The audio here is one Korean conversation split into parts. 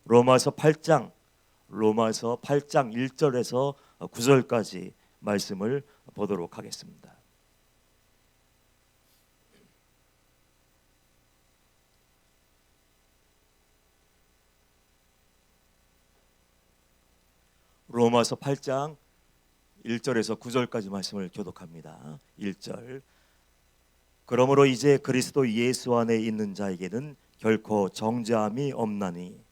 로마서 8장 1절에서 9절까지 말씀을 보도록 하겠습니다. 로마서 8장 1절에서 9절까지 말씀을 교독합니다. 1절. 그러므로 이제 그리스도 예수 안에 있는 자에게는 결코 정죄함이 없나니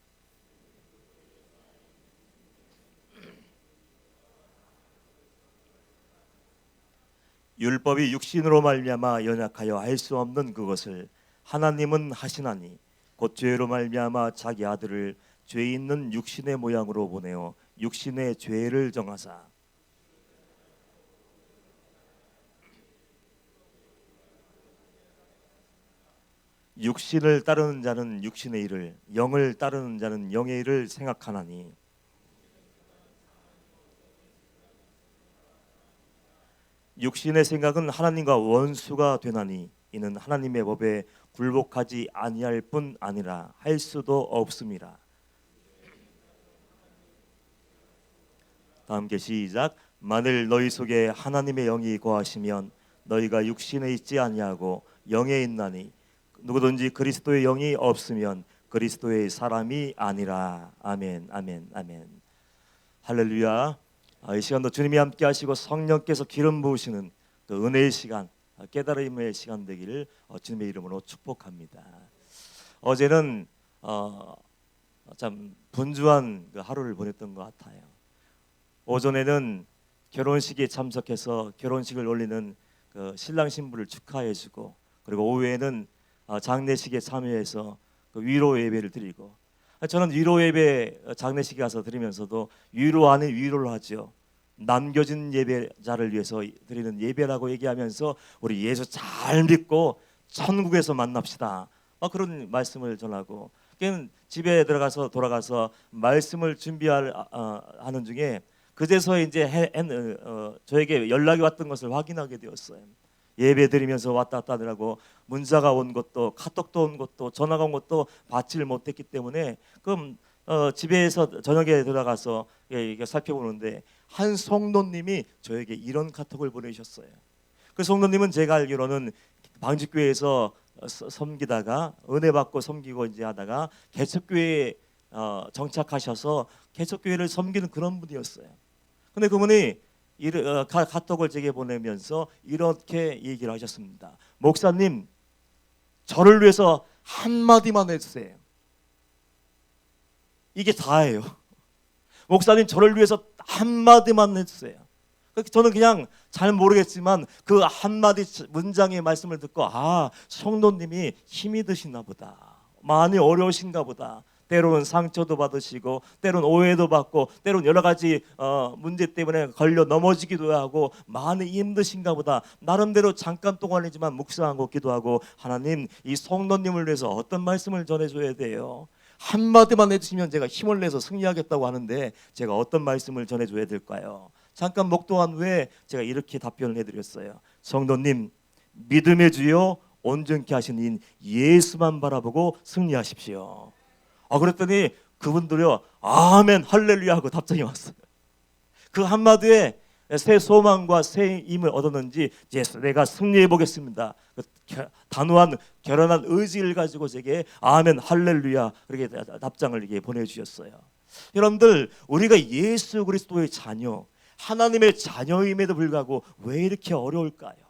율법이 육신으로 말미암아 연약하여 할 수 없는 그것을 하나님은 하시나니 곧 죄로 말미암아 자기 아들을 죄 있는 육신의 모양으로 보내어 육신의 죄를 정하사 육신을 따르는 자는 육신의 일을, 영을 따르는 자는 영의 일을 생각하나니 육신의 생각은 하나님과 원수가 되나니 이는 하나님의 법에 굴복하지 아니할 뿐 아니라 할 수도 없음이라. 다 함께 시작. 만일 너희 속에 하나님의 영이 거하시면 너희가 육신에 있지 아니하고 영에 있나니 누구든지 그리스도의 영이 없으면 그리스도의 사람이 아니라. 아멘, 아멘, 아멘. 할렐루야. 이 시간도 주님이 함께 하시고 성령께서 기름 부으시는 그 은혜의 시간, 깨달음의 시간 되기를 주님의 이름으로 축복합니다. 어제는 참 분주한 그 하루를 보냈던 것 같아요. 오전에는 결혼식에 참석해서 결혼식을 올리는 그 신랑 신부를 축하해주고, 그리고 오후에는 장례식에 참여해서 그 위로 예배를 드리고, 저는 위로 예배 장례식에 가서 드리면서도 위로 아닌 위로를 하죠. 남겨진 예배자를 위해서 드리는 예배라고 얘기하면서 우리 예수 잘 믿고 천국에서 만납시다, 그런 말씀을 전하고, 집에 돌아가서 말씀을 준비하는 중에 그제서 이제 저에게 연락이 왔던 것을 확인하게 되었어요. 예배 드리면서 왔다 갔다 하느라고 문자가 온 것도 카톡도 온 것도 전화가 온 것도 받지를 못했기 때문에 그럼 집에서 저녁에 들어가서 살펴보는데 한 성도님이 저에게 이런 카톡을 보내주셨어요. 그 성도님은 제가 알기로는 방직교회에서 섬기다가 은혜 받고 섬기고 이제 하다가 개척교회에 정착하셔서 개척교회를 섬기는 그런 분이었어요. 근데 그분이 카톡을 제게 보내면서 이렇게 얘기를 하셨습니다. 목사님, 저를 위해서 한마디만 해주세요. 이게 다예요. 목사님, 저를 위해서 한마디만 해주세요. 저는 그냥 잘 모르겠지만 그 한마디 문장의 말씀을 듣고 성도님이 힘이 드시나 보다, 많이 어려우신가 보다, 때로는 상처도 받으시고 때로는 오해도 받고 때로는 여러 가지 문제 때문에 걸려 넘어지기도 하고 많이 힘드신가 보다. 나름대로 잠깐 동안이지만 묵상하고 기도하고, 하나님, 이 성도님을 위해서 어떤 말씀을 전해줘야 돼요? 한마디만 해주시면 제가 힘을 내서 승리하겠다고 하는데 제가 어떤 말씀을 전해줘야 될까요? 잠깐 묵도한 후에 제가 이렇게 답변을 해드렸어요. 성도님, 믿음의 주여 온전케 하시는 예수만 바라보고 승리하십시오. 그랬더니 그분들요, 아멘 할렐루야 하고 답장이 왔어요. 그 한마디에 새 소망과 새 힘을 얻었는지 내가 승리해 보겠습니다, 단호한 결연한 의지를 가지고 제게 아멘 할렐루야 그렇게 답장을 이렇게 보내주셨어요. 여러분들, 우리가 예수 그리스도의 자녀, 하나님의 자녀임에도 불구하고 왜 이렇게 어려울까요?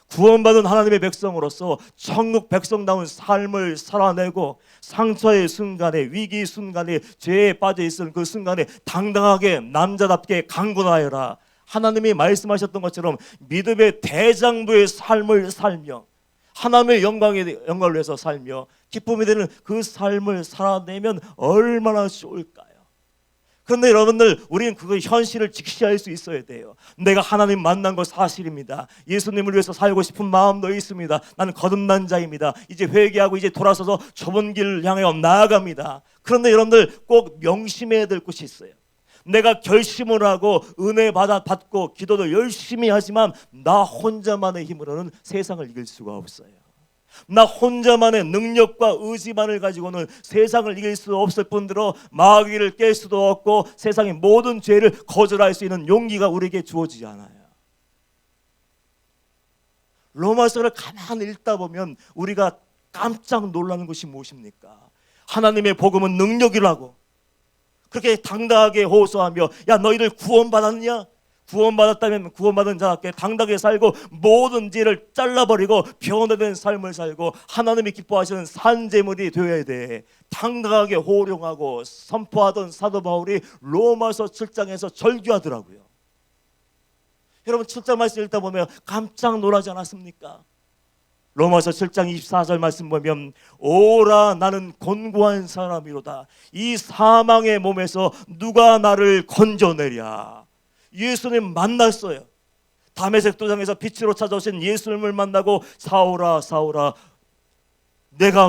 구원받은 하나님의 백성으로서 천국 백성다운 삶을 살아내고 상처의 순간에, 위기 순간에, 죄에 빠져 있는 그 순간에 당당하게 남자답게 강건하여라, 하나님이 말씀하셨던 것처럼 믿음의 대장부의 삶을 살며 하나님의 영광을 위해서 살며 기쁨이 되는 그 삶을 살아내면 얼마나 좋을까요? 그런데 여러분들, 우리는 그 현실을 직시할 수 있어야 돼요. 내가 하나님 만난 거 사실입니다. 예수님을 위해서 살고 싶은 마음도 있습니다. 나는 거듭난 자입니다. 이제 회개하고 이제 돌아서서 좁은 길을 향해 나아갑니다. 그런데 여러분들, 꼭 명심해야 될 것이 있어요. 내가 결심을 하고 은혜 받고 기도도 열심히 하지만 나 혼자만의 힘으로는 세상을 이길 수가 없어요. 나 혼자만의 능력과 의지만을 가지고는 세상을 이길 수 없을 뿐더러 마귀를 깰 수도 없고 세상의 모든 죄를 거절할 수 있는 용기가 우리에게 주어지지 않아요. 로마서를 가만히 읽다 보면 우리가 깜짝 놀라는 것이 무엇입니까? 하나님의 복음은 능력이라고 그렇게 당당하게 호소하며, 야 너희들 구원받았냐? 구원받았다면 구원받은 자답게 당당하게 살고 모든 죄를 잘라버리고 변화된 삶을 살고 하나님이 기뻐하시는 산재물이 되어야 돼. 당당하게 호령하고 선포하던 사도 바울이 로마서 7장에서 절규하더라고요. 여러분 7장 말씀 읽다 보면 깜짝 놀라지 않았습니까? 로마서 7장 24절 말씀 보면, 오라 나는 곤고한 사람이로다. 이 사망의 몸에서 누가 나를 건져내랴. 예수님 만났어요. 다메섹 도상에서 빛으로 찾아오신 예수님을 만나고, 사울아 사울아 내가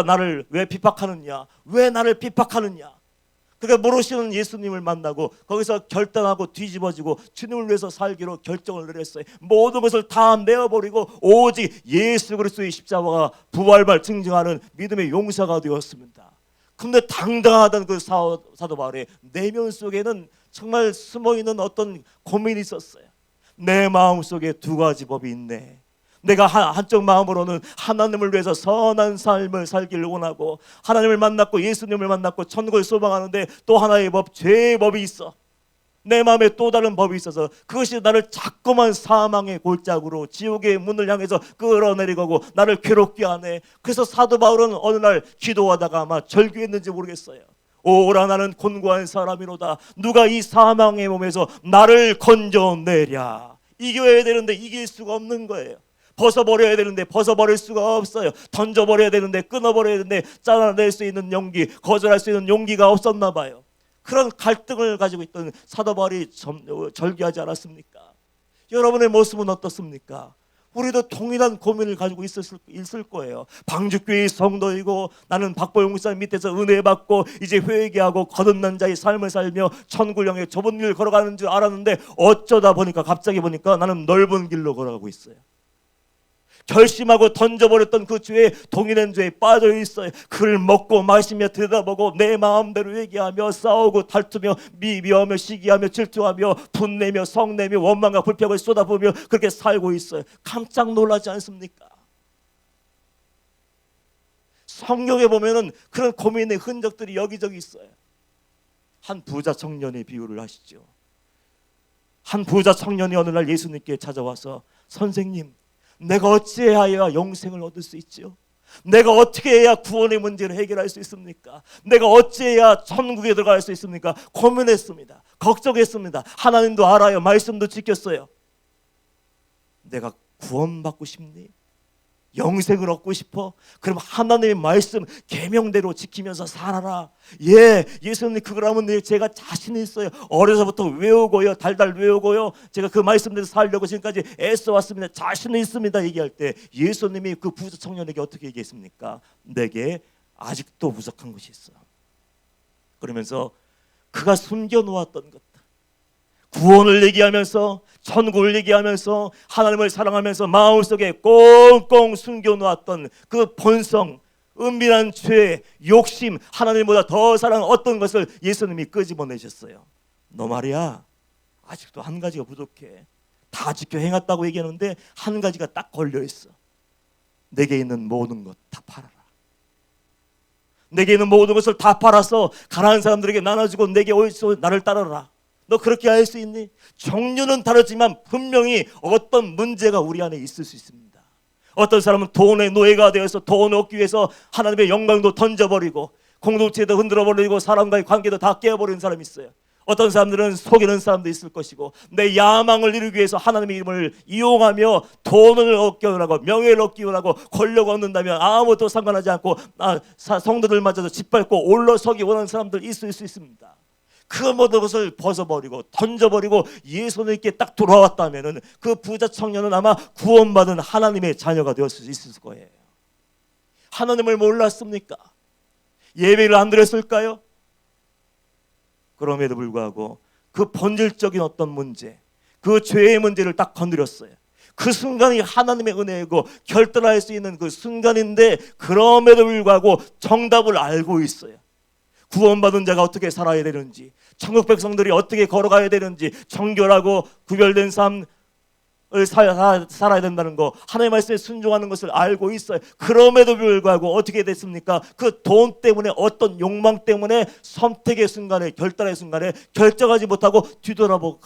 나를 왜 비박하느냐, 왜 나를 비박하느냐. 그러니까 모르시는 예수님을 만나고 거기서 결단하고 뒤집어지고 주님을 위해서 살기로 결정을 내렸어요. 모든 것을 다 내어버리고 오직 예수 그리스도의 십자가가 부활발 증증하는 믿음의 용사가 되었습니다. 근데 당당하던 그 사도 바울의 내면 속에는 정말 숨어있는 어떤 고민이 있었어요. 내 마음속에 두 가지 법이 있네. 내가 한쪽 마음으로는 하나님을 위해서 선한 삶을 살기를 원하고 하나님을 만났고 예수님을 만났고 천국을 소망하는데, 또 하나의 법, 죄의 법이 있어. 내 마음에 또 다른 법이 있어서 그것이 나를 자꾸만 사망의 골짜기로 지옥의 문을 향해서 끌어내리고 나를 괴롭게 하네. 그래서 사도 바울은 어느 날 기도하다가 아마 절규했는지 모르겠어요. 오라 나는 곤고한 사람이로다. 누가 이 사망의 몸에서 나를 건져내랴. 이겨야 되는데 이길 수가 없는 거예요. 벗어버려야 되는데 벗어버릴 수가 없어요. 던져버려야 되는데 끊어버려야 되는데 잘라낼 수 있는 용기, 거절할 수 있는 용기가 없었나 봐요. 그런 갈등을 가지고 있던 사도 바울이 절규하지 않았습니까? 여러분의 모습은 어떻습니까? 우리도 동일한 고민을 가지고 있을 거예요. 방주교회 성도이고 나는 박보영 목사님 밑에서 은혜 받고 이제 회개하고 거듭난 자의 삶을 살며 천국을 향해 좁은 길을 걸어가는 줄 알았는데, 어쩌다 보니까 갑자기 보니까 나는 넓은 길로 걸어가고 있어요. 결심하고 던져버렸던 그 죄에, 동일한 죄에 빠져 있어요. 그를 먹고 마시며 들여다보고 내 마음대로 얘기하며 싸우고 다투며 미워하며 시기하며 질투하며 분내며 성내며 원망과 불평을 쏟아부으며 그렇게 살고 있어요. 깜짝 놀라지 않습니까? 성경에 보면은 그런 고민의 흔적들이 여기저기 있어요. 한 부자 청년의 비유를 하시죠. 한 부자 청년이 어느 날 예수님께 찾아와서, 선생님 내가 어찌해야 영생을 얻을 수 있죠? 내가 어떻게 해야 구원의 문제를 해결할 수 있습니까? 내가 어찌해야 천국에 들어갈 수 있습니까? 고민했습니다. 걱정했습니다. 하나님도 알아요. 말씀도 지켰어요. 내가 구원받고 싶니? 영생을 얻고 싶어? 그럼 하나님의 말씀 계명대로 지키면서 살아라. 예, 예수님 그거라면 제가 자신 있어요. 어려서부터 외우고요, 달달 외우고요, 제가 그 말씀대로 살려고 지금까지 애써왔습니다. 자신 있습니다. 얘기할 때 예수님이 그 부자 청년에게 어떻게 얘기했습니까? 내게 아직도 부족한 것이 있어. 그러면서 그가 숨겨놓았던 것, 구원을 얘기하면서 천국을 얘기하면서 하나님을 사랑하면서 마음속에 꽁꽁 숨겨놓았던 그 본성, 은밀한 죄, 욕심, 하나님보다 더 사랑하는 어떤 것을 예수님이 끄집어내셨어요. 너 말이야 아직도 한 가지가 부족해. 다 지켜 행했다고 얘기하는데 한 가지가 딱 걸려있어. 내게 있는 모든 것 다 팔아라. 내게 있는 모든 것을 다 팔아서 가난한 사람들에게 나눠주고 내게 오셔서 나를 따르라. 너 그렇게 할 수 있니? 종류는 다르지만 분명히 어떤 문제가 우리 안에 있을 수 있습니다. 어떤 사람은 돈의 노예가 되어서 돈 얻기 위해서 하나님의 영광도 던져버리고 공동체도 흔들어버리고 사람과의 관계도 다 깨어버리는 사람이 있어요. 어떤 사람들은 속이는 사람도 있을 것이고, 내 야망을 이루기 위해서 하나님의 이름을 이용하며 돈을 얻기 원하고 명예를 얻기 원하고 권력을 얻는다면 아무것도 상관하지 않고 성도들마저도 짓밟고 올라서기 원하는 사람들 있을 수 있습니다. 그 모든 것을 벗어버리고 던져버리고 예수님께 딱 돌아왔다면 그 부자 청년은 아마 구원받은 하나님의 자녀가 되었을 수 있을 거예요. 하나님을 몰랐습니까? 예배를 안 드렸을까요? 그럼에도 불구하고 그 본질적인 어떤 문제, 그 죄의 문제를 딱 건드렸어요. 그 순간이 하나님의 은혜이고 결단할 수 있는 그 순간인데, 그럼에도 불구하고 정답을 알고 있어요. 구원받은 자가 어떻게 살아야 되는지, 천국 백성들이 어떻게 걸어가야 되는지, 정결하고 구별된 삶을 살아야 된다는 거, 하나님의 말씀에 순종하는 것을 알고 있어요. 그럼에도 불구하고 어떻게 됐습니까? 그 돈 때문에, 어떤 욕망 때문에 선택의 순간에, 결단의 순간에 결정하지 못하고 뒤돌아보고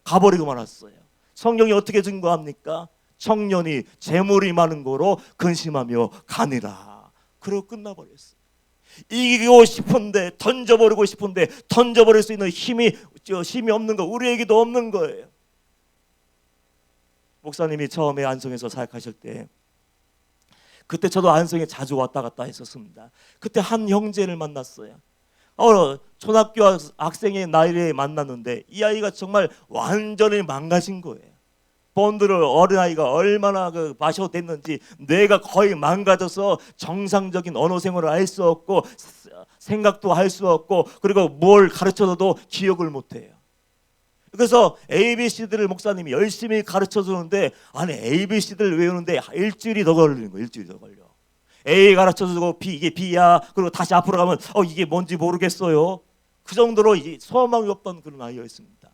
가버리고 말았어요. 성경이 어떻게 증거합니까? 청년이 재물이 많은 거로 근심하며 가니라. 그러고 끝나버렸어요. 이기고 싶은데, 던져버리고 싶은데 던져버릴 수 있는 힘이 없는 거, 우리에게도 없는 거예요. 목사님이 처음에 안성에서 사역하실 때, 그때 저도 안성에 자주 왔다 갔다 했었습니다. 그때 한 형제를 만났어요. 초등학교 학생의 나이에 만났는데 이 아이가 정말 완전히 망가진 거예요. 본드를 어린아이가 얼마나 마셔도 됐는지 뇌가 거의 망가져서 정상적인 언어 생활을 할 수 없고 생각도 할 수 없고, 그리고 뭘 가르쳐줘도 기억을 못해요. 그래서 ABC들을 목사님이 열심히 가르쳐주는데, 아니 ABC들을 외우는데 일주일이 더 걸리는 거예요. 일주일이 더 걸려. A 가르쳐주고 B, 이게 B야. 그리고 다시 앞으로 가면 이게 뭔지 모르겠어요. 그 정도로 소망이 없던 그런 아이였습니다.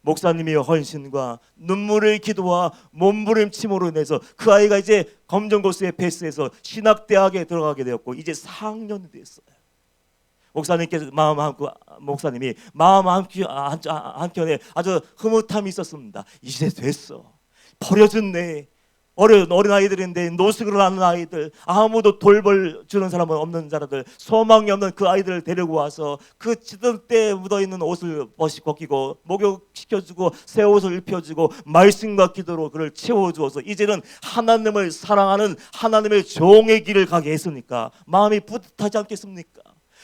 목사님의 헌신과 눈물의 기도와 몸부림침으로 인해서 그 아이가 이제 검정고시에 패스해서 신학대학에 들어가게 되었고, 이제 4학년이 됐어요. 목사님이 마음 한켠에 아주 흐뭇함이 있었습니다. 이제 됐어. 버려진 내 어린 아이들인데, 노숙을 하는 아이들, 아무도 돌볼주는 사람은 없는 자들, 소망이 없는 그 아이들을 데리고 와서 그 찌든 때에 묻어있는 옷을 벗기고 목욕시켜주고 새 옷을 입혀주고 말씀과 기도로 그를 채워주어서 이제는 하나님을 사랑하는 하나님의 종의 길을 가게 했으니까 마음이 뿌듯하지 않겠습니까?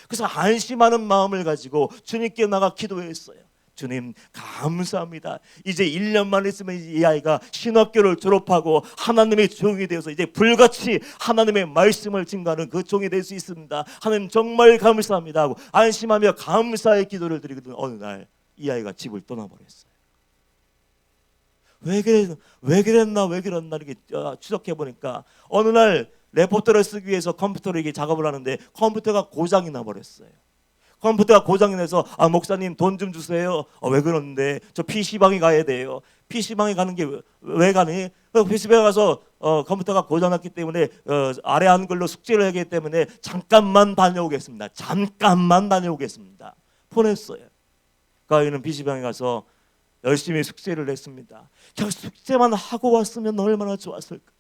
그래서 안심하는 마음을 가지고 주님께 나가 기도했어요. 주님 감사합니다. 이제 1년만 있으면 이 아이가 신학교를 졸업하고 하나님의 종이 되어서 이제 불같이 하나님의 말씀을 증거하는 그 종이 될 수 있습니다. 하나님 정말 감사합니다 하고 안심하며 감사의 기도를 드리거든, 어느 날 이 아이가 집을 떠나버렸어요. 왜 그랬나 이렇게 추적해 보니까, 어느 날 레포트를 쓰기 위해서 컴퓨터로 이게 작업을 하는데 컴퓨터가 고장이 나버렸어요. 컴퓨터가 고장이 나서 목사님 돈 좀 주세요. 왜 그러는데? 저 PC방에 가야 돼요. PC방에 가는 게 왜 가니? PC방에 가서 컴퓨터가 고장났기 때문에 아래 한글로 숙제를 하기 때문에 잠깐만 다녀오겠습니다. 보냈어요. 그 아이는 PC방에 가서 열심히 숙제를 했습니다. 그냥 숙제만 하고 왔으면 얼마나 좋았을까.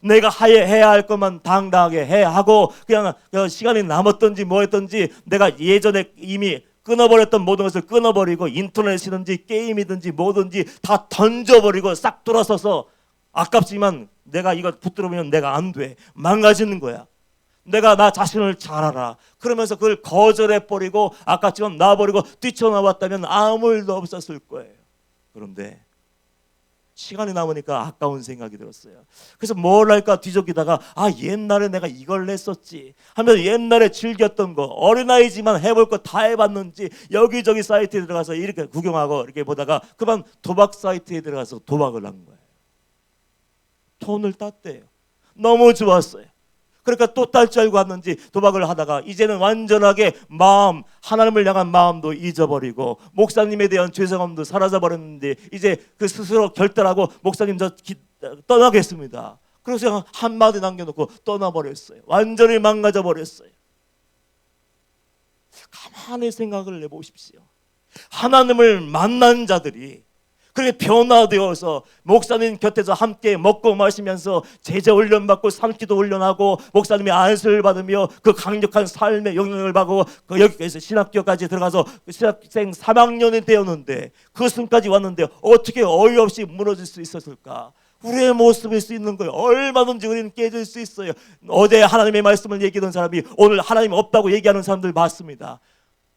내가 해야 할 것만 당당하게 해야 하고, 그냥 시간이 남았든지 뭐 했든지 내가 예전에 이미 끊어버렸던 모든 것을 끊어버리고, 인터넷이든지 게임이든지 뭐든지 다 던져버리고 싹 돌아서서, 아깝지만 내가 이거 붙들으면 내가 안 돼, 망가지는 거야. 내가 나 자신을 잘 알아. 그러면서 그걸 거절해버리고 아깝지만 놔버리고 뛰쳐나왔다면 아무 일도 없었을 거예요. 그런데 시간이 남으니까 아까운 생각이 들었어요. 그래서 뭘 할까 뒤적이다가 옛날에 내가 이걸 했었지 하면서 옛날에 즐겼던 거, 어린아이지만 해볼 거 다 해봤는지 여기저기 사이트에 들어가서 이렇게 구경하고 이렇게 보다가 그만 도박 사이트에 들어가서 도박을 한 거예요. 돈을 땄대요. 너무 좋았어요. 그러니까 또 딸 줄 알고 왔는지 도박을 하다가 이제는 완전하게 하나님을 향한 마음도 잊어버리고 목사님에 대한 죄송함도 사라져버렸는데, 이제 그 스스로 결단하고 목사님 저 떠나겠습니다. 그래서 한마디 남겨놓고 떠나버렸어요. 완전히 망가져버렸어요. 가만히 생각을 해보십시오. 하나님을 만난 자들이 그렇게 변화되어서 목사님 곁에서 함께 먹고 마시면서 제자 훈련받고 산기도 훈련하고 목사님의 안수를 받으며 그 강력한 삶의 영향을 받고 여기까지 신학교까지 들어가서 신학생 3학년이 되었는데, 그 순까지 왔는데 어떻게 어이없이 무너질 수 있었을까? 우리의 모습일 수 있는 거예요. 얼마든지 우리는 깨질 수 있어요. 어제 하나님의 말씀을 얘기하던 사람이 오늘 하나님 없다고 얘기하는 사람들 많습니다.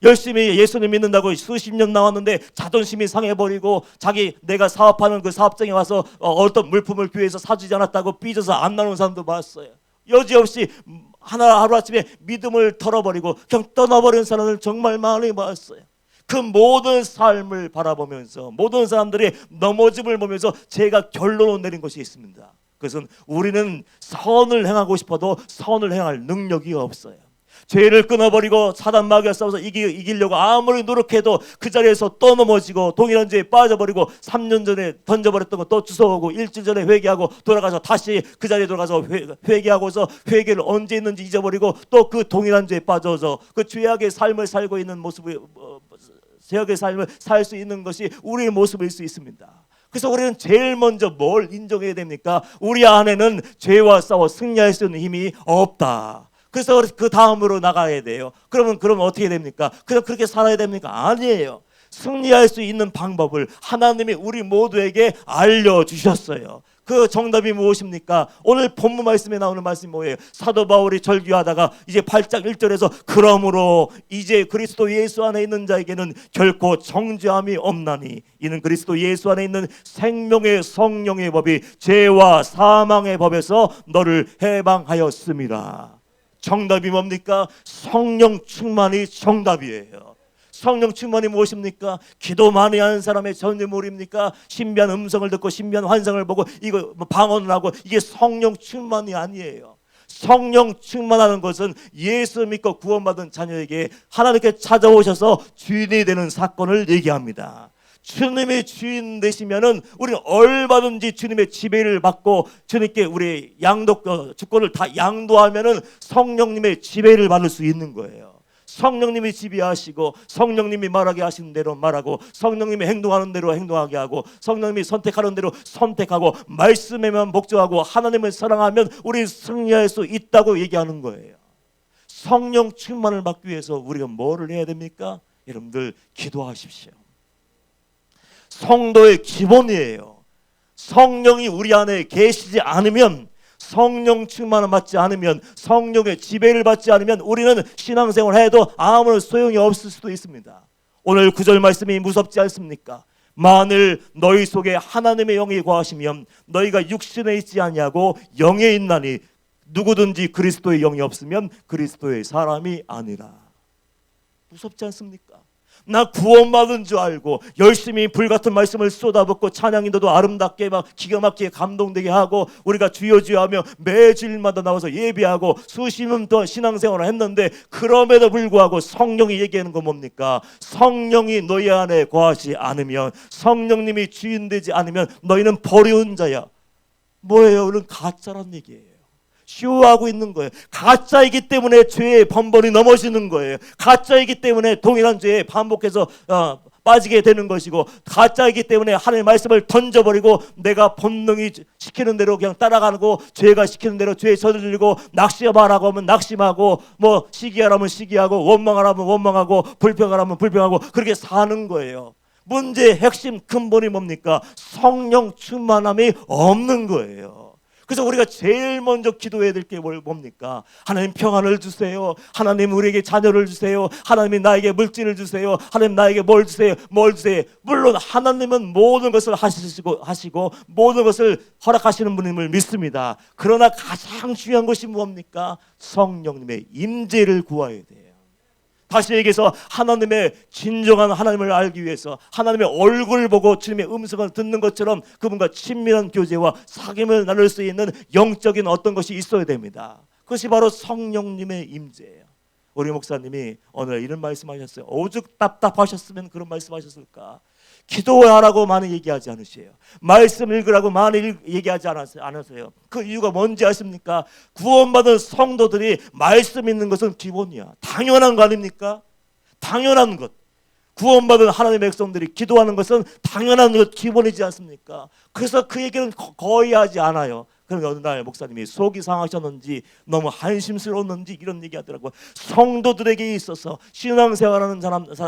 열심히 예수님 믿는다고 수십 년 나왔는데 자존심이 상해버리고 내가 사업하는 그 사업장에 와서 어떤 물품을 교회에서 사주지 않았다고 삐져서 안 나오는 사람도 봤어요. 여지없이 하루아침에 믿음을 털어버리고 그냥 떠나버리는 사람을 정말 많이 봤어요. 그 모든 삶을 바라보면서 모든 사람들이 넘어짐을 보면서 제가 결론을 내린 것이 있습니다. 그것은 우리는 선을 행하고 싶어도 선을 행할 능력이 없어요. 죄를 끊어버리고 사단 마귀와 싸워서 이기려고 아무리 노력해도 그 자리에서 또 넘어지고 동일한 죄에 빠져버리고 3년 전에 던져버렸던 거 또 주워오고 일주일 전에 회개하고 돌아가서 다시 그 자리에 돌아가서 회개하고서 회개를 언제 했는지 잊어버리고 또 그 동일한 죄에 빠져서 그 죄악의 삶을 살고 있는 모습이 죄악의 삶을 살 수 있는 것이 우리의 모습일 수 있습니다. 그래서 우리는 제일 먼저 뭘 인정해야 됩니까? 우리 안에는 죄와 싸워 승리할 수 있는 힘이 없다. 그래서 그 다음으로 나가야 돼요. 그러면 어떻게 됩니까? 그냥 그렇게 살아야 됩니까? 아니에요. 승리할 수 있는 방법을 하나님이 우리 모두에게 알려주셨어요. 그 정답이 무엇입니까? 오늘 본문 말씀에 나오는 말씀이 뭐예요? 사도 바울이 절규하다가 이제 8장 1절에서 그러므로 이제 그리스도 예수 안에 있는 자에게는 결코 정죄함이 없나니 이는 그리스도 예수 안에 있는 생명의 성령의 법이 죄와 사망의 법에서 너를 해방하였습니다. 정답이 뭡니까? 성령 충만이 정답이에요. 성령 충만이 무엇입니까? 기도 많이 하는 사람의 전유물입니까? 신비한 음성을 듣고 신비한 환상을 보고 이거 방언을 하고 이게 성령 충만이 아니에요. 성령 충만하는 것은 예수 믿고 구원받은 자녀에게 하나님께 찾아오셔서 주인이 되는 사건을 얘기합니다. 주님의 주인 되시면은 우리는 얼마든지 주님의 지배를 받고 주님께 우리 주권을 다 양도하면은 성령님의 지배를 받을 수 있는 거예요. 성령님이 지배하시고 성령님이 말하게 하시는 대로 말하고 성령님이 행동하는 대로 행동하게 하고 성령님이 선택하는 대로 선택하고 말씀에만 복종하고 하나님을 사랑하면 우리 승리할 수 있다고 얘기하는 거예요. 성령 충만을 받기 위해서 우리가 뭐를 해야 됩니까? 여러분들 기도하십시오. 성도의 기본이에요. 성령이 우리 안에 계시지 않으면, 성령 충만을 받지 않으면, 성령의 지배를 받지 않으면 우리는 신앙생활을 해도 아무런 소용이 없을 수도 있습니다. 오늘 9절 말씀이 무섭지 않습니까? 만일 너희 속에 하나님의 영이 거하시면 너희가 육신에 있지 아니하고 영에 있나니 누구든지 그리스도의 영이 없으면 그리스도의 사람이 아니라. 무섭지 않습니까? 나 구원받은 줄 알고 열심히 불같은 말씀을 쏟아붓고 찬양인도도 아름답게 막 기가 막히게 감동되게 하고 우리가 주여 주여 하며 매주일마다 나와서 예배하고 수십 년 동안 신앙생활을 했는데 그럼에도 불구하고 성령이 얘기하는 건 뭡니까? 성령이 너희 안에 거하지 않으면, 성령님이 주인 되지 않으면 너희는 버려운 자야. 뭐예요? 우리는 가짜란 얘기예요. 쇼하고 있는 거예요. 가짜이기 때문에 죄에 번번이 넘어지는 거예요. 가짜이기 때문에 동일한 죄에 반복해서 빠지게 되는 것이고, 가짜이기 때문에 하나님의 말씀을 던져버리고 내가 본능이 시키는 대로 그냥 따라가고 죄가 시키는 대로 죄에 저들리고 낙심하라고 하면 낙심하고 뭐 시기하라면 시기하고 원망하라면 원망하고 불평하라면 불평하고 그렇게 사는 거예요. 문제의 핵심 근본이 뭡니까? 성령 충만함이 없는 거예요. 그래서 우리가 제일 먼저 기도해야 될 게 뭡니까? 하나님 평안을 주세요. 하나님 우리에게 자녀를 주세요. 하나님이 나에게 물질을 주세요. 하나님 나에게 뭘 주세요. 물론 하나님은 모든 것을 하시고 모든 것을 허락하시는 분임을 믿습니다. 그러나 가장 중요한 것이 뭡니까? 성령님의 임재를 구해야 돼요. 다시 얘기해서 하나님의 진정한 하나님을 알기 위해서 하나님의 얼굴 보고 주님의 음성을 듣는 것처럼 그분과 친밀한 교제와 사귐을 나눌 수 있는 영적인 어떤 것이 있어야 됩니다. 그것이 바로 성령님의 임재예요. 우리 목사님이 오늘 이런 말씀하셨어요. 오죽 답답하셨으면 그런 말씀하셨을까? 기도하라고 많이 얘기하지 않으세요. 말씀 읽으라고 많이 얘기하지 않으세요. 그 이유가 뭔지 아십니까? 구원받은 성도들이 말씀 읽는 것은 기본이야. 당연한 거 아닙니까? 당연한 것. 구원받은 하나님의 백성들이 기도하는 것은 당연한 것, 기본이지 않습니까? 그래서 그 얘기는 거의 하지 않아요. 그런데 어느 날 목사님이 속이 상하셨는지 너무 한심스러웠는지 이런 얘기하더라고요. 성도들에게 있어서 신앙생활하는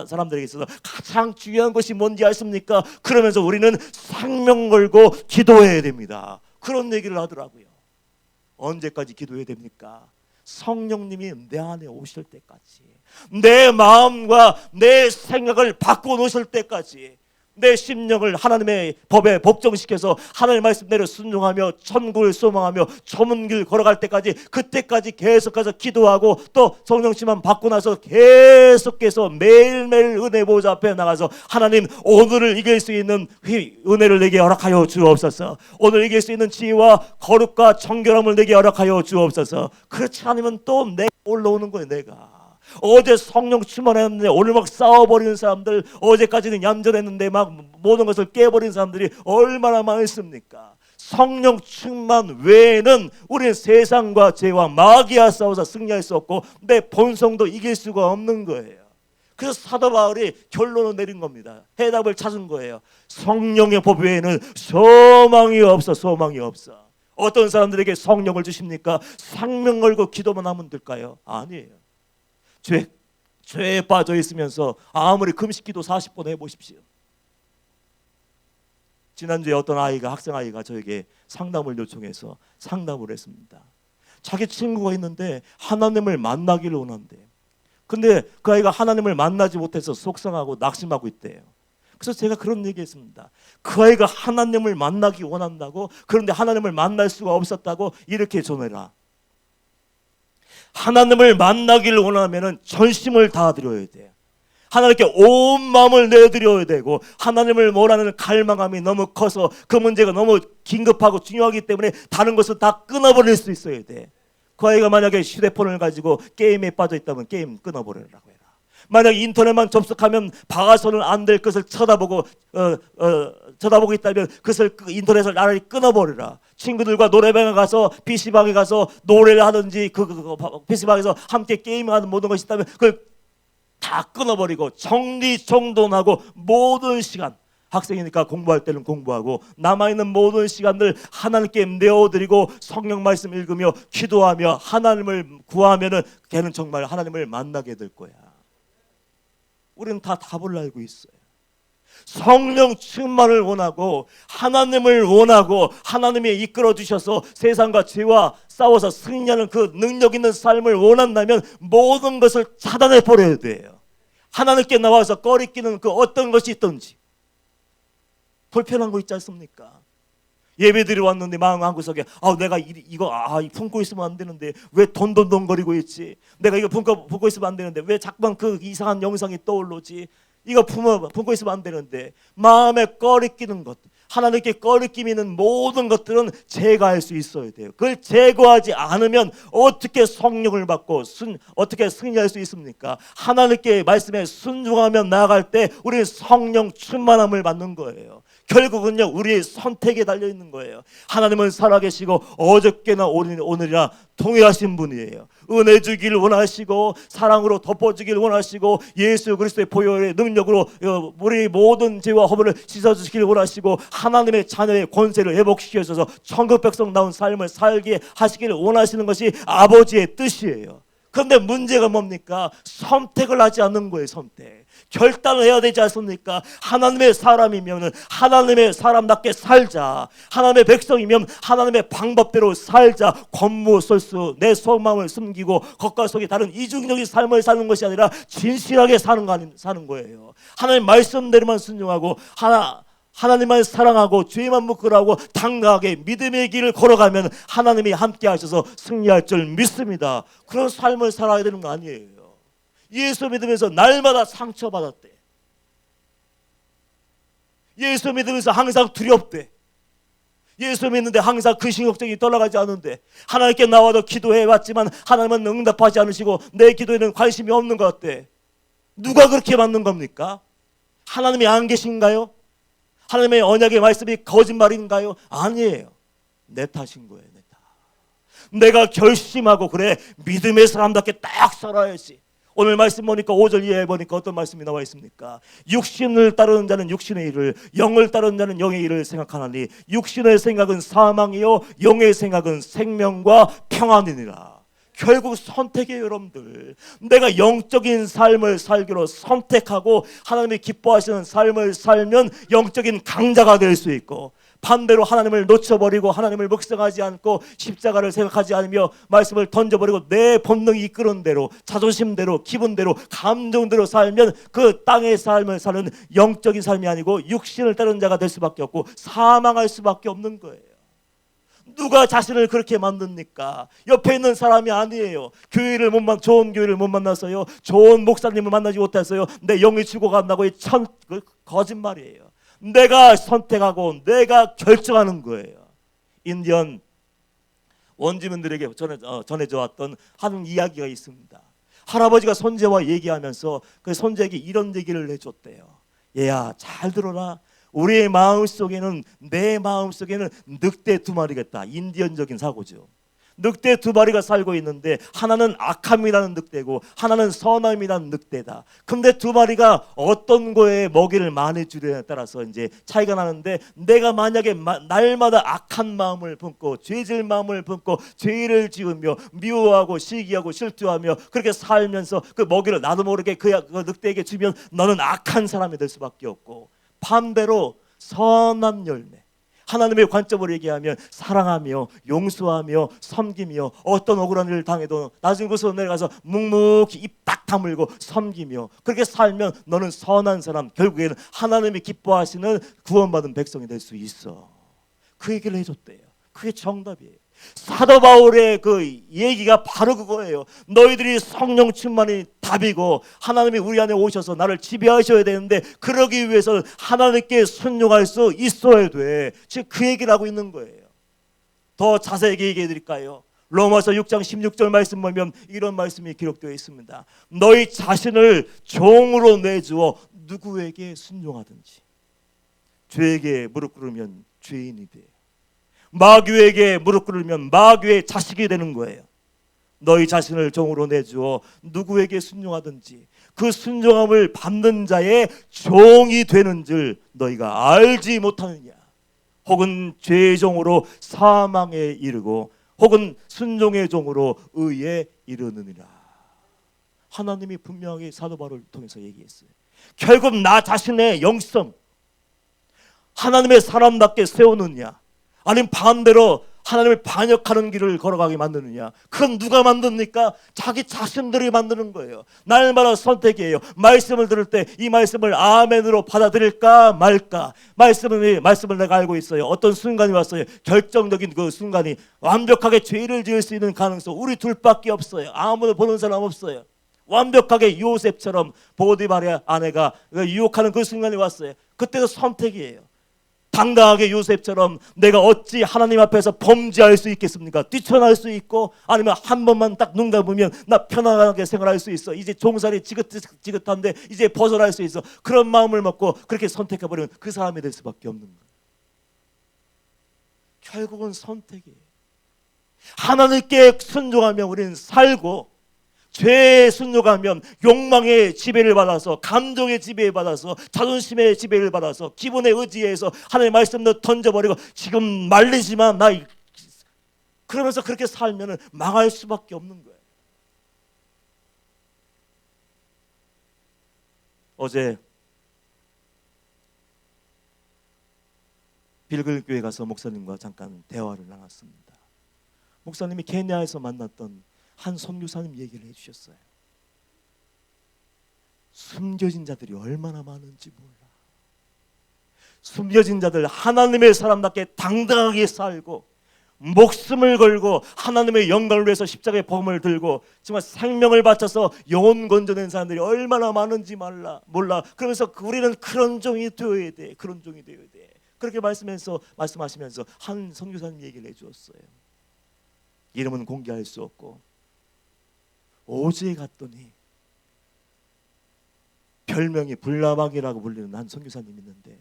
사람들에게 있어서 가장 중요한 것이 뭔지 아십니까? 그러면서 우리는 생명 걸고 기도해야 됩니다. 그런 얘기를 하더라고요. 언제까지 기도해야 됩니까? 성령님이 내 안에 오실 때까지, 내 마음과 내 생각을 바꿔 놓으실 때까지, 내 심령을 하나님의 법에 복종시켜서 하나님의 말씀대로 순종하며 천국을 소망하며 좁은 길 걸어갈 때까지, 그때까지 계속해서 기도하고 또 성령 충만 받고 나서 계속해서 매일매일 은혜 보좌 앞에 나가서 하나님, 오늘을 이길 수 있는 은혜를 내게 허락하여 주옵소서. 오늘 이길 수 있는 지혜와 거룩과 정결함을 내게 허락하여 주옵소서. 그렇지 않으면 또 내가 올라오는 거예요. 내가 어제 성령 충만했는데 오늘 막 싸워버리는 사람들, 어제까지는 얌전했는데 막 모든 것을 깨버리는 사람들이 얼마나 많습니까? 성령 충만 외에는 우리는 세상과 죄와 마귀와 싸워서 승리할 수 없고 내 본성도 이길 수가 없는 거예요. 그래서 사도 바울이 결론을 내린 겁니다. 해답을 찾은 거예요. 성령의 법 외에는 소망이 없어. 소망이 없어. 어떤 사람들에게 성령을 주십니까? 생명 걸고 기도만 하면 될까요? 아니에요. 죄에 빠져 있으면서 아무리 금식기도 40번 해보십시오. 지난주에 어떤 아이가, 학생 아이가 저에게 상담을 요청해서 상담을 했습니다. 자기 친구가 있는데 하나님을 만나기를 원한대요. 근데 그 아이가 하나님을 만나지 못해서 속상하고 낙심하고 있대요. 그래서 제가 그런 얘기했습니다. 그 아이가 하나님을 만나기 원한다고, 그런데 하나님을 만날 수가 없었다고 이렇게 전해라. 하나님을 만나기를 원하면 전심을 다드려야 돼요. 하나님께 온 마음을 내드려야 되고, 하나님을 몰아내는 갈망함이 너무 커서 그 문제가 너무 긴급하고 중요하기 때문에 다른 것을 다 끊어버릴 수 있어야 돼. 그 아이가 만약에 휴대폰을 가지고 게임에 빠져 있다면 게임 끊어버리라고 해라. 만약 인터넷만 접속하면 봐서는 안 될 것을 쳐다보고 있다면 그것을 인터넷을 나란히 끊어버리라. 친구들과 노래방에 가서 PC방에 가서 노래를 하든지 PC방에서 함께 게임하는 모든 것이 있다면 그걸 다 끊어버리고 정리정돈하고 모든 시간, 학생이니까 공부할 때는 공부하고 남아있는 모든 시간들 하나님께 내어드리고 성령 말씀 읽으며 기도하며 하나님을 구하면은 걔는 정말 하나님을 만나게 될 거야. 우리는 다 답을 알고 있어요. 성령 충만을 원하고 하나님을 원하고 하나님이 이끌어 주셔서 세상과 죄와 싸워서 승리하는 그 능력 있는 삶을 원한다면 모든 것을 차단해 버려야 돼요. 하나님께 나와서 꺼리끼는 그 어떤 것이 있든지. 불편한 거 있지 않습니까? 예배드리러 왔는데 마음 한구석에 내가 이거 품고 있으면 안 되는데 왜 돈돈돈거리고 있지? 내가 이거 품고 있으면 안 되는데 왜 자꾸만 그 이상한 영상이 떠오르지? 이거 품고 있으면 안 되는데 마음에 꺼리끼는 것, 하나님께 꺼리끼는 모든 것들은 제거할 수 있어야 돼요. 그걸 제거하지 않으면 어떻게 성령을 받고 어떻게 승리할 수 있습니까? 하나님께 말씀에 순종하며 나아갈 때 우리는 성령 충만함을 받는 거예요. 결국은요, 우리의 선택에 달려있는 거예요. 하나님은 살아계시고 어저께나 오늘이나 동일하신 분이에요. 은혜 주기를 원하시고 사랑으로 덮어주기를 원하시고 예수 그리스도의 보혈의 능력으로 우리 모든 죄와 허물을 씻어주시기를 원하시고 하나님의 자녀의 권세를 회복시켜서 천국 백성다운 삶을 살게 하시기를 원하시는 것이 아버지의 뜻이에요. 그런데 문제가 뭡니까? 선택을 하지 않는 거예요. 선택. 결단을 해야 되지 않습니까? 하나님의 사람이면 하나님의 사람답게 살자. 하나님의 백성이면 하나님의 방법대로 살자. 권무설수 내 속마음을 숨기고 겉과 속이 다른 이중적인 삶을 사는 것이 아니라 진실하게 사는 거예요. 하나님 말씀대로만 순종하고 하나님만 사랑하고 죄만 묵으라고 당당하게 믿음의 길을 걸어가면 하나님이 함께 하셔서 승리할 줄 믿습니다. 그런 삶을 살아야 되는 거 아니에요. 예수 믿으면서 날마다 상처받았대. 예수 믿으면서 항상 두렵대. 예수 믿는데 항상 근심 걱정이 떠나가지 않은데 하나님께 나와도 기도해봤지만 하나님은 응답하지 않으시고 내 기도에는 관심이 없는 것 같대. 누가 그렇게 만든 겁니까? 하나님이 안 계신가요? 하나님의 언약의 말씀이 거짓말인가요? 아니에요. 내 탓인 거예요. 내 탓. 내가 결심하고 그래 믿음의 사람답게 딱 살아야지. 오늘 말씀 보니까 5절 이하에 보니까 어떤 말씀이 나와 있습니까? 육신을 따르는 자는 육신의 일을, 영을 따르는 자는 영의 일을 생각하나니 육신의 생각은 사망이요 영의 생각은 생명과 평안이니라. 결국 선택이에요. 여러분들, 내가 영적인 삶을 살기로 선택하고 하나님이 기뻐하시는 삶을 살면 영적인 강자가 될 수 있고, 반대로 하나님을 놓쳐버리고 하나님을 묵상하지 않고 십자가를 생각하지 않으며 말씀을 던져버리고 내 본능이 이끄는 대로, 자존심대로, 기분대로, 감정대로 살면 그 땅의 삶을 사는 영적인 삶이 아니고 육신을 따르는 자가 될 수밖에 없고 사망할 수밖에 없는 거예요. 누가 자신을 그렇게 만듭니까? 옆에 있는 사람이 아니에요. 좋은 교회를 못 만났어요. 좋은 목사님을 만나지 못했어요. 내 영이 죽어간다고 거짓말이에요. 내가 선택하고 내가 결정하는 거예요. 인디언 원주민들에게 전해져 왔던 한 이야기가 있습니다. 할아버지가 손자와 얘기하면서 그 손자에게 이런 얘기를 해줬대요. 얘야, 잘 들어라. 우리의 마음속에는, 내 마음속에는 늑대 두 마리겠다. 인디언적인 사고죠. 늑대 두 마리가 살고 있는데 하나는 악함이라는 늑대고 하나는 선함이라는 늑대다. 근데 두 마리가 어떤 거에 먹이를 많이 주려에 따라서 이제 차이가 나는데, 내가 만약에 날마다 악한 마음을 품고 죄질 마음을 품고 죄를 지으며 미워하고 시기하고 실투하며 그렇게 살면서 그 먹이를 나도 모르게 그 늑대에게 주면 너는 악한 사람이 될 수밖에 없고, 반대로 선한 열매, 하나님의 관점으로 얘기하면 사랑하며 용서하며 섬기며 어떤 억울한 일을 당해도 나중에 그곳으로 내려가서 묵묵히 입 딱 다물고 섬기며 그렇게 살면 너는 선한 사람, 결국에는 하나님이 기뻐하시는 구원받은 백성이 될 수 있어. 그 얘기를 해줬대요. 그게 정답이에요. 사도 바울의 그 얘기가 바로 그거예요. 너희들이 성령 충만이 답이고 하나님이 우리 안에 오셔서 나를 지배하셔야 되는데, 그러기 위해서는 하나님께 순종할 수 있어야 돼. 지금 그 얘기를 하고 있는 거예요. 더 자세하게 얘기해 드릴까요? 로마서 6장 16절 말씀 보면 이런 말씀이 기록되어 있습니다. 너희 자신을 종으로 내주어 누구에게 순종하든지, 죄에게 무릎 꿇으면 죄인이 돼. 마귀에게 무릎 꿇으면 마귀의 자식이 되는 거예요. 너희 자신을 종으로 내주어 누구에게 순종하든지 그 순종함을 받는 자의 종이 되는 줄 너희가 알지 못하느냐. 혹은 죄의 종으로 사망에 이르고 혹은 순종의 종으로 의에 이르느니라. 하나님이 분명히 사도 바울을 통해서 얘기했어요. 결국 나 자신의 영성, 하나님의 사람답게 세우느냐, 아니면 반대로 하나님을 반역하는 길을 걸어가게 만드느냐. 그건 누가 만듭니까? 자기 자신들이 만드는 거예요. 날마다 선택이에요. 말씀을 들을 때 이 말씀을 아멘으로 받아들일까 말까. 말씀을 내가 알고 있어요. 어떤 순간이 왔어요. 결정적인 그 순간이, 완벽하게 죄를 지을 수 있는 가능성 우리 둘밖에 없어요. 아무도 보는 사람 없어요. 완벽하게 요셉처럼 보디발의 아내가 유혹하는 그 순간이 왔어요. 그때도 선택이에요. 당당하게 요셉처럼 내가 어찌 하나님 앞에서 범죄할 수 있겠습니까? 뛰쳐나올 수 있고, 아니면 한 번만 딱 눈 감으면 나 편안하게 생활할 수 있어. 이제 종살이 지긋지긋한데 이제 벗어날 수 있어. 그런 마음을 먹고 그렇게 선택해버리면 그 사람이 될 수밖에 없는 거예요. 결국은 선택이에요. 하나님께 순종하면 우리는 살고, 죄에 순종하면 욕망의 지배를 받아서, 감정의 지배를 받아서, 자존심의 지배를 받아서, 기분에 의지해서 하나님의 말씀도 던져버리고 지금 말리지만 나, 그러면서 그렇게 살면 망할 수밖에 없는 거예요. 어제 빌글교회 가서 목사님과 잠깐 대화를 나눴습니다. 목사님이 케냐에서 만났던 한 선교사님 얘기를 해주셨어요. 숨겨진 자들이 얼마나 많은지 몰라. 숨겨진 자들, 하나님의 사람답게 당당하게 살고 목숨을 걸고 하나님의 영광을 위해서 십자가의 복음을 들고 정말 생명을 바쳐서 영혼 건져낸 사람들이 얼마나 많은지 몰라. 그러면서 우리는 그런 종이 되어야 돼. 그런 종이 되어야 돼. 그렇게 말씀하시면서 한 선교사님 얘기를 해주었어요. 이름은 공개할 수 없고, 오지에 갔더니 별명이 불나방이라고 불리는 한 선교사님이 있는데,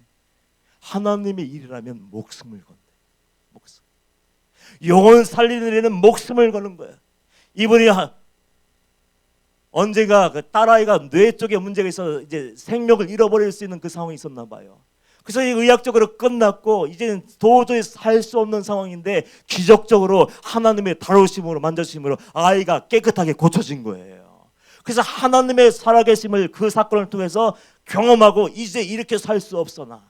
하나님의 일이라면 목숨을 건대. 목숨. 영혼 살리는 일에는 목숨을 거는 거야. 이분이 언젠가 그 딸아이가 뇌 쪽에 문제가 있어서 이제 생명을 잃어버릴 수 있는 그 상황이 있었나 봐요. 그래서 의학적으로 끝났고 이제는 도저히 살 수 없는 상황인데, 기적적으로 하나님의 다루심으로, 만져주심으로 아이가 깨끗하게 고쳐진 거예요. 그래서 하나님의 살아계심을 그 사건을 통해서 경험하고, 이제 이렇게 살 수 없어 나.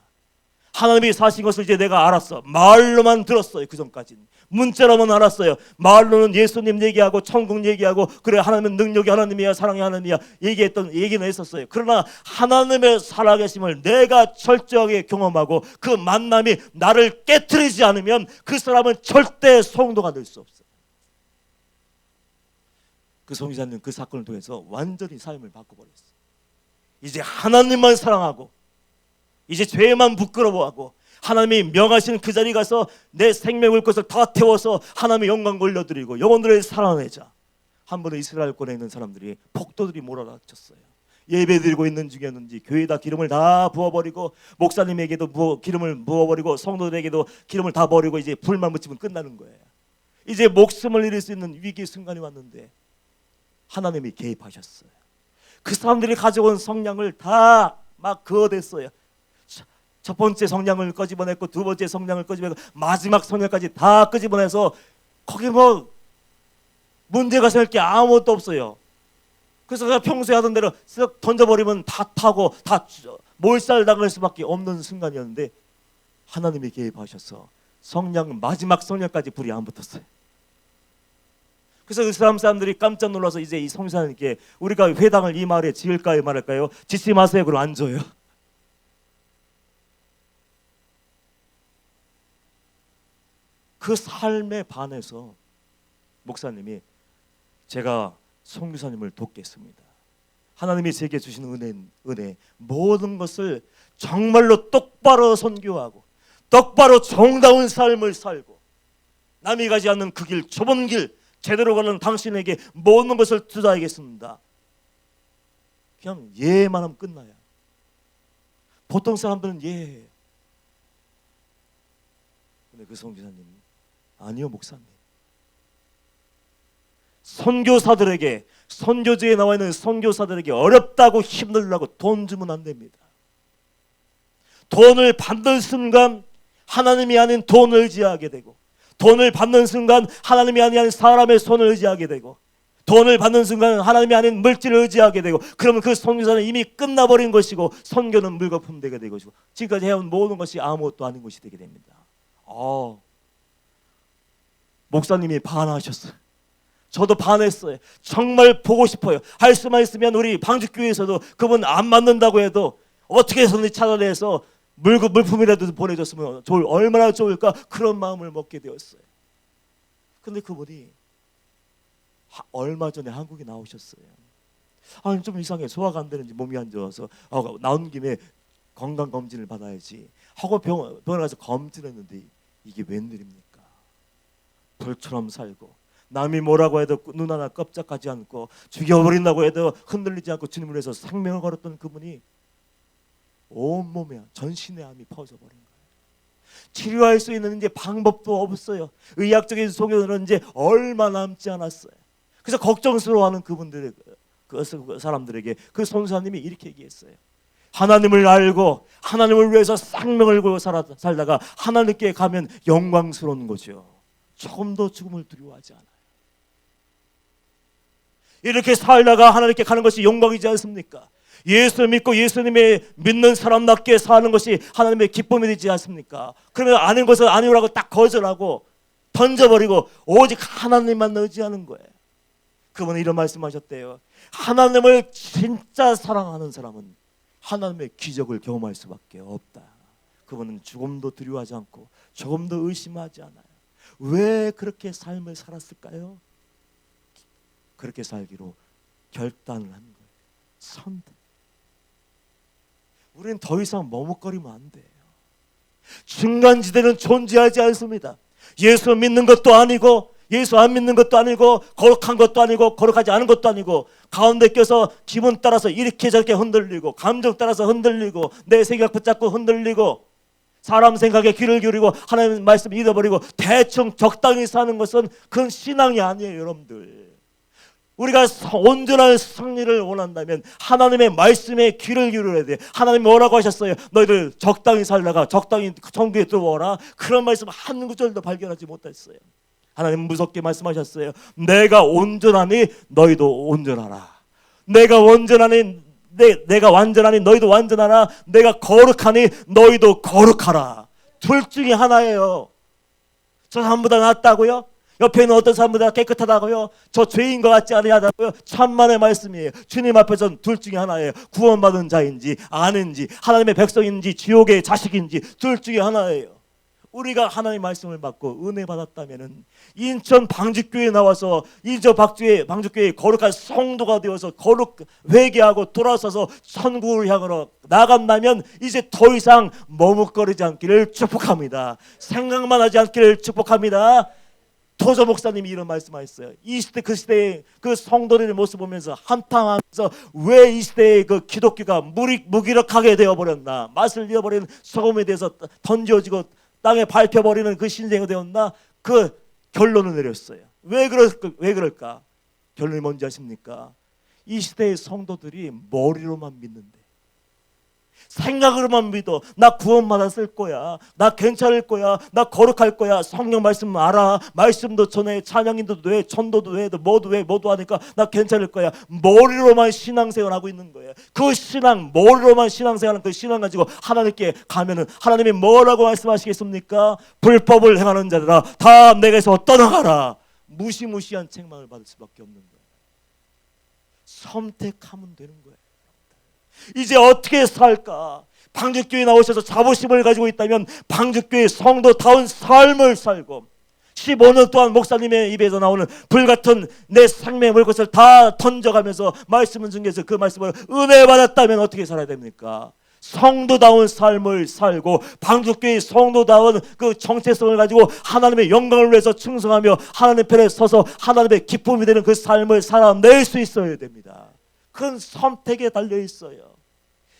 하나님이 사신 것을 이제 내가 알았어. 말로만 들었어요. 그 전까지는 문자로만 알았어요. 말로는 예수님 얘기하고 천국 얘기하고 그래 하나님은 능력이 하나님이야 사랑이 하나님이야 얘기는 했었어요. 그러나 하나님의 살아계심을 내가 철저하게 경험하고 그 만남이 나를 깨트리지 않으면 그 사람은 절대 성도가 될 수 없어요. 그 성기사님 그 사건을 통해서 완전히 삶을 바꿔버렸어요. 이제 하나님만 사랑하고 이제 죄만 부끄러워하고 하나님이 명하신 그 자리에 가서 내 생명을 것을 다 태워서 하나님의 영광 올려드리고 영혼들을 살아내자. 한 번에 이스라엘권에 있는 사람들이 폭도들이 몰아닥쳤어요. 예배드리고 있는 중이었는지 교회에다 기름을 다 부어버리고 목사님에게도 기름을 부어버리고 성도들에게도 기름을 다 버리고 이제 불만 붙이면 끝나는 거예요. 이제 목숨을 잃을 수 있는 위기 순간이 왔는데 하나님이 개입하셨어요. 그 사람들이 가져온 성냥을 다 막 그어댔어요. 첫 번째 성냥을 끄집어냈고 두 번째 성냥을 끄집어내고 마지막 성냥까지 다 끄집어내서 거기 뭐 문제가 생길 게 아무것도 없어요. 그래서 그냥 평소에 하던 대로 쓱 던져버리면 다 타고 다 몰살당할 수밖에 없는 순간이었는데 하나님이 개입하셔서 마지막 성냥까지 불이 안 붙었어요. 그래서 이스라엘 사람들이 깜짝 놀라서 이제 이 성사님께 우리가 회당을 이 마을에 지을까요 말할까요? 짓지 마세요. 그럼 안 줘요. 그 삶에 반해서 목사님이 제가 선교사님을 돕겠습니다. 하나님이 제게 주시는 은혜 모든 것을 정말로 똑바로 선교하고 똑바로 정다운 삶을 살고 남이 가지 않는 그 길 좁은 길 제대로 가는 당신에게 모든 것을 투자하겠습니다. 그냥 예만 하면 끝나요. 보통 사람들은 예. 근데 그 선교사님 아니요 목사님. 선교사들에게 선교지에 나와 있는 선교사들에게 어렵다고 힘들라고 돈 주면 안 됩니다. 돈을 받는 순간 하나님이 아닌 돈을 의지하게 되고 돈을 받는 순간 하나님이 아닌 사람의 손을 의지하게 되고 돈을 받는 순간 하나님이 아닌 물질을 의지하게 되고 그러면 그 선교사는 이미 끝나버린 것이고 선교는 물거품 되게 되고 지금까지 해온 모든 것이 아무것도 아닌 것이 되게 됩니다. 목사님이 반하셨어요. 저도 반했어요. 정말 보고 싶어요. 할 수만 있으면 우리 방주교회에서도 그분 안 맞는다고 해도 어떻게 해서든지 찾아내서 물품이라도 보내줬으면 얼마나 좋을까 그런 마음을 먹게 되었어요. 근데 그분이 얼마 전에 한국에 나오셨어요. 좀 이상해. 소화가 안 되는지 몸이 안 좋아서 나온 김에 건강검진을 받아야지 하고 병원에 가서 검진했는데 이게 웬일입니까? 불처럼 살고 남이 뭐라고 해도 눈 하나 깜짝하지 않고 죽여버린다고 해도 흔들리지 않고 주님을 위해서 생명을 걸었던 그분이 온몸에 전신의 암이 퍼져버린 거예요. 치료할 수 있는 이제 방법도 없어요. 의학적인 소견은 이제 얼마 남지 않았어요. 그래서 걱정스러워하는 그분들의 그 사람들에게 그 선사님이 이렇게 얘기했어요. 하나님을 알고 하나님을 위해서 생명을 걸고 살다가 하나님께 가면 영광스러운 거죠. 조금도 죽음을 두려워하지 않아요. 이렇게 살다가 하나님께 가는 것이 영광이지 않습니까? 예수 믿고 예수님의 믿는 사람답게 사는 것이 하나님의 기쁨이 되지 않습니까? 그러면 아는 것을 아니오라고 딱 거절하고 던져버리고 오직 하나님만 의지하는 거예요. 그분은 이런 말씀하셨대요. 하나님을 진짜 사랑하는 사람은 하나님의 기적을 경험할 수밖에 없다. 그분은 조금도 두려워하지 않고 조금도 의심하지 않아요. 왜 그렇게 삶을 살았을까요? 그렇게 살기로 결단을 한 거예요. 선택. 우리는 더 이상 머뭇거리면 안 돼요. 중간지대는 존재하지 않습니다. 예수 믿는 것도 아니고 예수 안 믿는 것도 아니고 거룩한 것도 아니고 거룩하지 않은 것도 아니고 가운데 껴서 기분 따라서 이렇게 저렇게 흔들리고 감정 따라서 흔들리고 내 생각 붙잡고 흔들리고 사람 생각에 귀를 기울이고 하나님 말씀 잊어버리고 대충 적당히 사는 것은 그건 신앙이 아니에요. 여러분들, 우리가 온전한 승리를 원한다면 하나님의 말씀에 귀를 기울여야 돼. 하나님이 뭐라고 하셨어요? 너희들 적당히 살다가 적당히 천국에 들어오라. 그런 말씀 한 구절도 발견하지 못했어요. 하나님 무섭게 말씀하셨어요. 내가 온전하니 너희도 온전하라. 내가 온전하니 내가 완전하니 너희도 완전하라. 내가 거룩하니 너희도 거룩하라. 둘 중에 하나예요. 저 사람보다 낫다고요? 옆에 있는 어떤 사람보다 깨끗하다고요? 저 죄인 것 같지 않냐고요? 천만의 말씀이에요. 주님 앞에서는 둘 중에 하나예요. 구원받은 자인지 아닌지, 하나님의 백성인지 지옥의 자식인지 둘 중에 하나예요. 우리가 하나님의 말씀을 받고 은혜 받았다면은 인천 방직교회에 나와서 인천 방직교회 거룩한 성도가 되어서 거룩 회개하고 돌아서서 천국을 향하러 나간다면 이제 더 이상 머뭇거리지 않기를 축복합니다. 생각만 하지 않기를 축복합니다. 토저 목사님이 이런 말씀하셨어요. 이 시대 그 시대의 그 성도들의 모습 보면서 한탄하면서 왜 이 시대의 그 기독교가 무기력하게 되어버렸나, 맛을 잃어버리는 소금에 대해서 던져지고 땅에 밟혀버리는 그 신세가 되었나, 그 결론을 내렸어요. 왜 그럴까? 결론이 뭔지 아십니까? 이 시대의 성도들이 머리로만 믿는데, 생각으로만 믿어. 나 구원받았을 거야, 나 괜찮을 거야, 나 거룩할 거야, 성령 말씀 알아, 말씀도 전해, 찬양인도 해, 전도도 해, 모두 하니까 나 괜찮을 거야. 머리로만 신앙생활 하고 있는 거예요. 그 신앙, 머리로만 신앙생활하는 그 신앙 가지고 하나님께 가면은 하나님이 뭐라고 말씀하시겠습니까? 불법을 행하는 자들아 다 내게서 떠나가라. 무시무시한 책망을 받을 수밖에 없는 거예요. 선택하면 되는 거예요. 이제 어떻게 살까? 방직교회 나오셔서 자부심을 가지고 있다면 방직교회 성도다운 삶을 살고 15년 동안 목사님의 입에서 나오는 불같은 내 생명의 물것을 다 던져가면서 말씀을 증거해서 그 말씀을 은혜 받았다면 어떻게 살아야 됩니까? 성도다운 삶을 살고 방직교회 성도다운 그 정체성을 가지고 하나님의 영광을 위해서 충성하며 하나님 편에 서서 하나님의 기쁨이 되는 그 삶을 살아낼 수 있어야 됩니다. 큰 선택에 달려 있어요.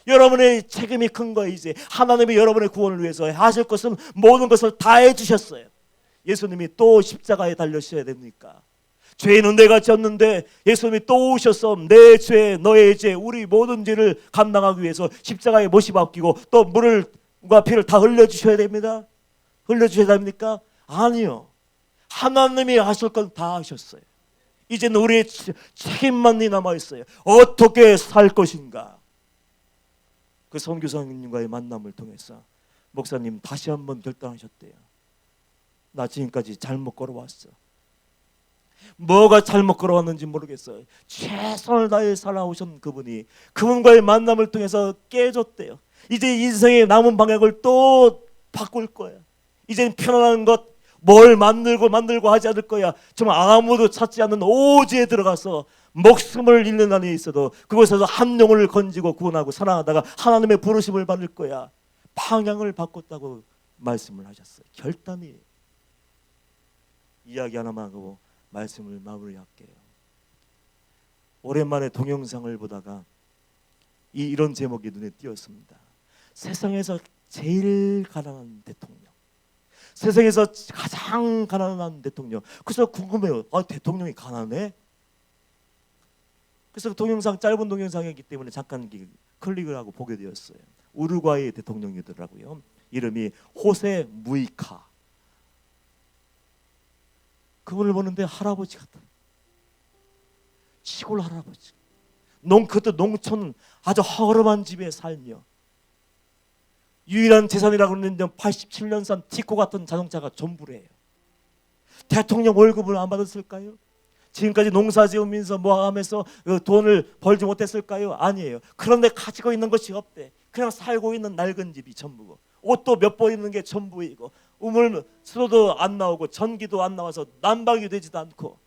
여러분의 책임이 큰 거예요. 이제 하나님이 여러분의 구원을 위해서 하실 것은 모든 것을 다 해주셨어요. 예수님이 또 십자가에 달려셔야 됩니까? 죄는 내가 졌는데 예수님이 또 오셔서 내 죄, 너의 죄, 우리 모든 죄를 감당하기 위해서 십자가에 못이 박히고 또 물과 피를 다 흘려주셔야 됩니다. 흘려주셔야 됩니까? 아니요. 하나님이 하실 건 다 하셨어요. 이제는 우리의 책임만이 남아있어요. 어떻게 살 것인가? 그 선교사님과의 만남을 통해서 목사님 다시 한번 결단하셨대요. 나 지금까지 잘못 걸어왔어. 뭐가 잘못 걸어왔는지 모르겠어요. 최선을 다해 살아오신 그분과의 만남을 통해서 깨졌대요. 이제 인생의 남은 방향을 또 바꿀 거예요. 이제는 편안한 것, 뭘 만들고 하지 않을 거야. 정말 아무도 찾지 않는 오지에 들어가서 목숨을 잃는 한이 있어도 그곳에서 한 영혼을 건지고 구원하고 사랑하다가 하나님의 부르심을 받을 거야. 방향을 바꿨다고 말씀을 하셨어요. 결단이. 이야기 하나만 하고 말씀을 마무리할게요. 오랜만에 동영상을 보다가 이런 제목이 눈에 띄었습니다. 세상에서 제일 가난한 대통령, 세상에서 가장 가난한 대통령. 그래서 궁금해요. 대통령이 가난해? 그래서 동영상, 짧은 동영상이기 때문에 잠깐 클릭을 하고 보게 되었어요. 우루과이 대통령이더라고요. 이름이 호세 무이카. 그분을 보는데 할아버지 같다. 시골 할아버지. 그것도 농촌 아주 허름한 집에 살며 유일한 재산이라고 하는데 87년산 티코 같은 자동차가 전부래요. 대통령 월급을 안 받았을까요? 지금까지 농사 지으면서 뭐 하면서 돈을 벌지 못했을까요? 아니에요. 그런데 가지고 있는 것이 없대. 그냥 살고 있는 낡은 집이 전부고 옷도 몇 번 입는 게 전부이고 우물 수도도 안 나오고 전기도 안 나와서 난방이 되지도 않고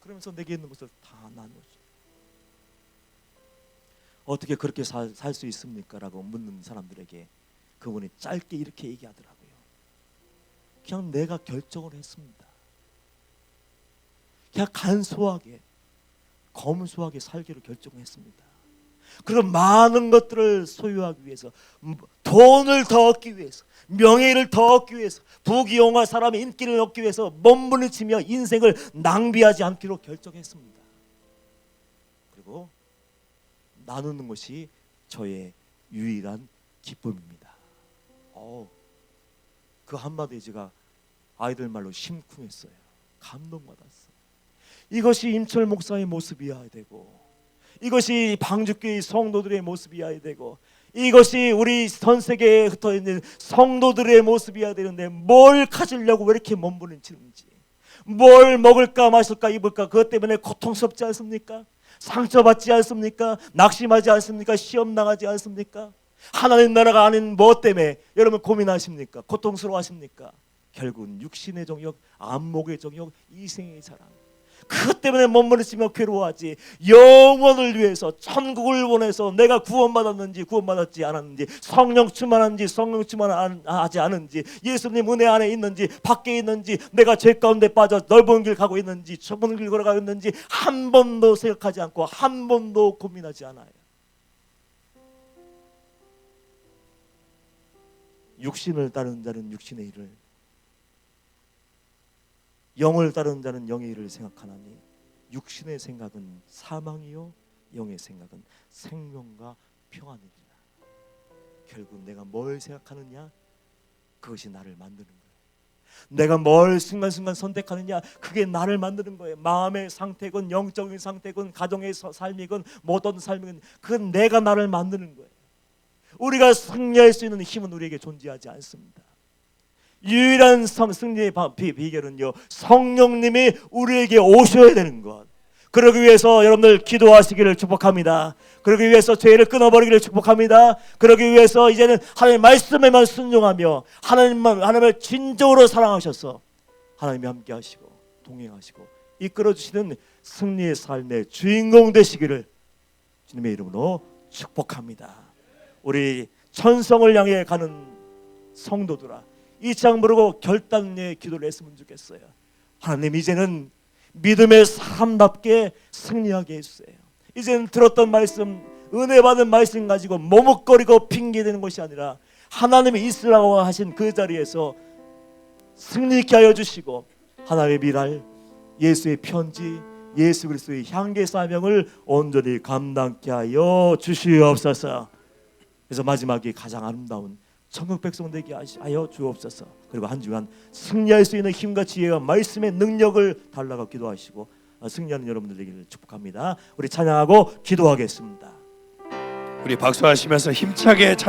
그러면서 내게 있는 것을 다 나누죠. 어떻게 그렇게 살 수 있습니까? 라고 묻는 사람들에게 그분이 짧게 이렇게 얘기하더라고요. 그냥 내가 결정을 했습니다. 그냥 간소하게 검소하게 살기로 결정했습니다. 그런 많은 것들을 소유하기 위해서, 돈을 더 얻기 위해서, 명예를 더 얻기 위해서, 부귀영화 사람의 인기를 얻기 위해서 몸부림치며 인생을 낭비하지 않기로 결정했습니다. 그리고 나누는 것이 저의 유일한 기쁨입니다. 그 한마디에 제가 아이들 말로 심쿵했어요. 감동받았어요. 이것이 임철 목사의 모습이어야 되고, 이것이 방주교회 성도들의 모습이어야 되고, 이것이 우리 전 세계에 흩어있는 성도들의 모습이어야 되는데, 뭘 가지려고 왜 이렇게 몸부림치는지, 뭘 먹을까 마실까 입을까 그것 때문에 고통스럽지 않습니까? 상처받지 않습니까? 낙심하지 않습니까? 시험 당하지 않습니까? 하나님 나라가 아닌 뭐 때문에 여러분 고민하십니까? 고통스러워하십니까? 결국은 육신의 정욕, 안목의 정욕, 이생의 자랑, 그것 때문에 몸부림치며 괴로워하지, 영원을 위해서 천국을 원해서 내가 구원받았는지 구원받았지 않았는지, 성령 충만한지 성령 충만하지 않은지, 예수님 은혜 안에 있는지 밖에 있는지, 내가 죄 가운데 빠져 넓은 길 가고 있는지 좁은 길 걸어가고 있는지 한 번도 생각하지 않고 한 번도 고민하지 않아요. 육신을 따르는 자는 육신의 일을, 영을 따르는 자는 영의 일을 생각하나니 육신의 생각은 사망이요 영의 생각은 생명과 평안이니라. 결국 내가 뭘 생각하느냐, 그것이 나를 만드는 거예요. 내가 뭘 순간순간 선택하느냐, 그게 나를 만드는 거예요. 마음의 상태건 영적인 상태건 가정의 삶이건 모든 삶이건 그건 내가 나를 만드는 거예요. 우리가 승리할 수 있는 힘은 우리에게 존재하지 않습니다. 유일한 승리의 비결은요, 성령님이 우리에게 오셔야 되는 것. 그러기 위해서 여러분들 기도하시기를 축복합니다. 그러기 위해서 죄를 끊어버리기를 축복합니다. 그러기 위해서 이제는 하나님 말씀에만 순종하며 하나님을 진정으로 사랑하셔서 하나님이 함께 하시고 동행하시고 이끌어 주시는 승리의 삶의 주인공 되시기를 주님의 이름으로 축복합니다. 우리 천성을 향해 가는 성도들아, 이창 부르고 결단의 기도를 했으면 좋겠어요. 하나님, 이제는 믿음의 사람답게 승리하게 해주세요. 이제는 들었던 말씀, 은혜 받은 말씀 가지고 머뭇거리고 핑계대는 것이 아니라 하나님이 있으라고 하신 그 자리에서 승리케 하여 주시고, 하나님의 미랄, 예수의 편지, 예수 그리스도의 향기 사명을 온전히 감당케 하여 주시옵소서. 그래서 마지막에 가장 아름다운 천국 백성 되게 하여 주옵소서. 그리고 한 주간 승리할 수 있는 힘과 지혜와 말씀의 능력을 달라고 기도하시고 승리하는 여러분들 되기를 축복합니다. 우리 찬양하고 기도하겠습니다. 우리 박수하시면서 힘차게 찬양